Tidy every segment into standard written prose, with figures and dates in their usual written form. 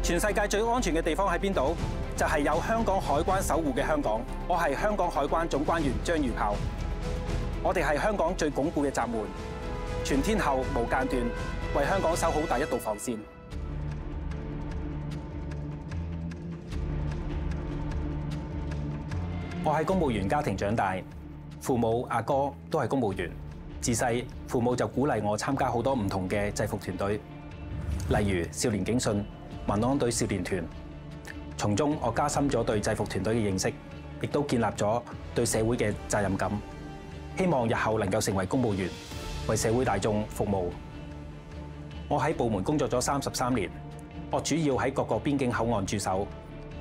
全世界最安全嘅地方喺邊度？就係有香港海關守護嘅香港。我係香港海關總關員張如炮。我哋係香港最鞏固嘅閘門，全天候無間斷，為香港守好第一道防線。我喺公務員家庭長大，父母阿哥都係公務員。自細父母就鼓勵我參加好多唔同嘅制服團隊，例如少年警訊、民安隊少年團。從中我加深咗對制服團隊嘅認識，亦都建立咗對社會嘅責任感。希望日後能夠成為公務員，為社會大眾服務。我喺部門工作咗33年，我主要喺各個邊境口岸駐守，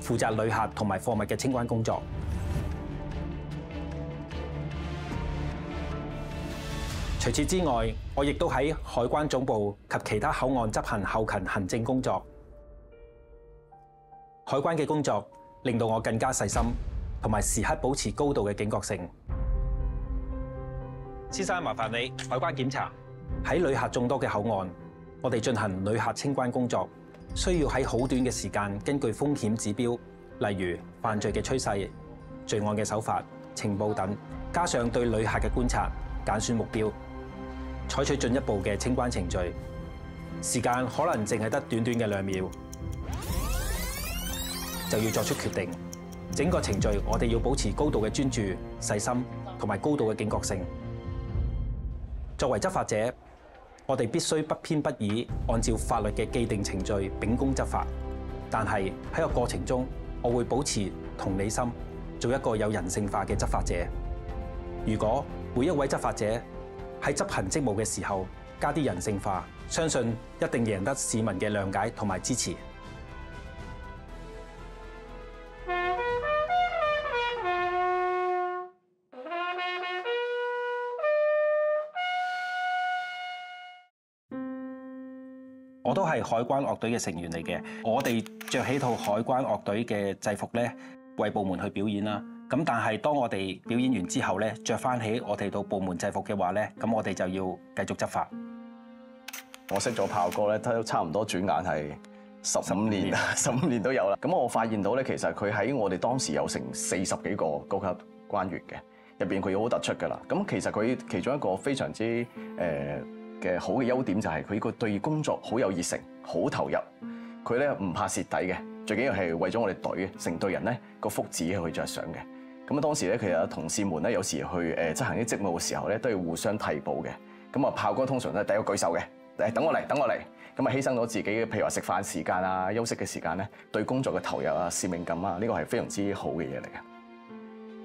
負責旅客同埋貨物嘅清關工作。除此之外，我亦都喺海關總部及其他口岸執行後勤行政工作。海關嘅工作令到我更加細心，同埋時刻保持高度嘅警覺性。先生，麻煩你海關檢查。喺旅客眾多嘅口岸，我哋進行旅客清關工作，需要喺好短嘅時間，根據風險指標，例如犯罪嘅趨勢、罪案嘅手法、情報等，加上對旅客嘅觀察，揀選目標，採取進一步嘅清關程序。時間可能淨係得短短嘅2秒，就要作出決定。整個程序我哋要保持高度嘅專注、細心同埋高度嘅警覺性。作為執法者，我哋必須不偏不倚，按照法律嘅既定程序秉公執法。但係喺個過程中，我會保持同理心，做一個有人性化嘅執法者。如果每一位執法者喺執行職務嘅時候加啲人性化，相信一定贏得市民嘅諒解同埋支持。我都係海關樂隊嘅成員嚟嘅，我哋着起套海關樂隊嘅制服咧，為部門去表演啦。咁但係當我哋表演完之後咧，着翻起我哋到部門制服嘅話咧，咁我哋就要繼續執法。我識咗炮哥咧，都差唔多轉眼係15年，15年都有啦。咁我發現到咧，其實佢喺我哋當時有成40幾個高級關員嘅，入邊佢要好突出㗎啦。咁其實佢其中一個非常之嘅好嘅優點就係佢個對工作好有熱誠，好投入。佢咧唔怕蝕底嘅，最緊要係為咗我哋隊成隊人咧個福祉去着想嘅。咁啊當時咧，其實同事們咧有時去執行啲職務嘅時候咧，都要互相替補嘅。咁啊炮哥通常都係第一個舉手嘅，等我嚟，等我嚟。咁啊犧牲咗自己嘅，譬如話食飯時間啊、休息嘅時間咧，對工作嘅投入啊、使命感啊，呢個係非常之好嘅嘢嚟嘅。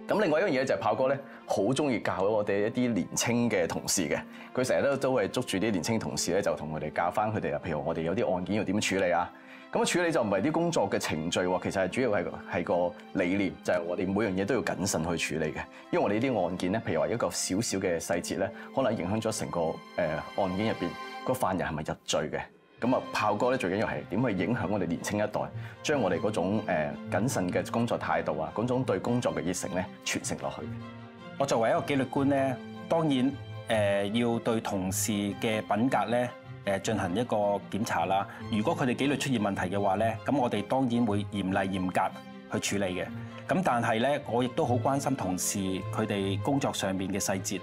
咁另外一樣嘢就係炮哥咧，好中意教我哋一啲年青嘅同事嘅。佢成日都係捉住啲年青同事咧，就同佢哋教翻佢哋啊。譬如我哋有啲案件要點處理啊。咁處理就唔係啲工作嘅程序喎，其實係主要係個理念，就係我哋每樣嘢都要謹慎去處理嘅。因為我哋呢啲案件咧，譬如話一個小小嘅細節咧，可能影響咗成個案件入邊個犯人係咪入罪嘅。咁啊，炮哥咧最緊要係點去影響我哋年青一代，將我哋嗰種謹慎嘅工作態度啊，嗰種對工作嘅熱誠咧傳承落去。我作為一個紀律官咧，當然要對同事嘅品格咧進行一個檢查啦。如果佢哋紀律出現問題嘅話咧，咁我哋當然會嚴厲嚴格去處理嘅。咁但係咧，我亦都好關心同事佢哋工作上面嘅細節。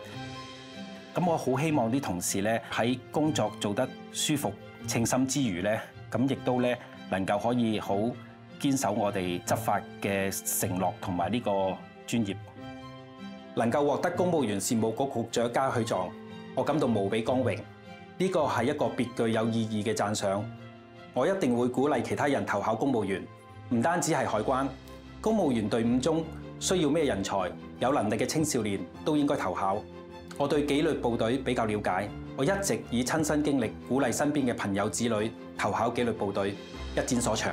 咁我好希望啲同事咧喺工作做得舒服、稱心之餘咧，咁亦都咧能夠可以好堅守我哋執法嘅承諾同埋呢個專業。能夠獲得公務員事務局局長嘉許狀，我感到無比光榮。呢個係一個別具有意義嘅讚賞。我一定會鼓勵其他人投考公務員，唔單止係海關，公務員隊伍中需要咩人才，有能力嘅青少年都應該投考。我對紀律部隊比較了解，我一直以親身經歷鼓勵身邊嘅朋友子女投考紀律部隊，一展所長。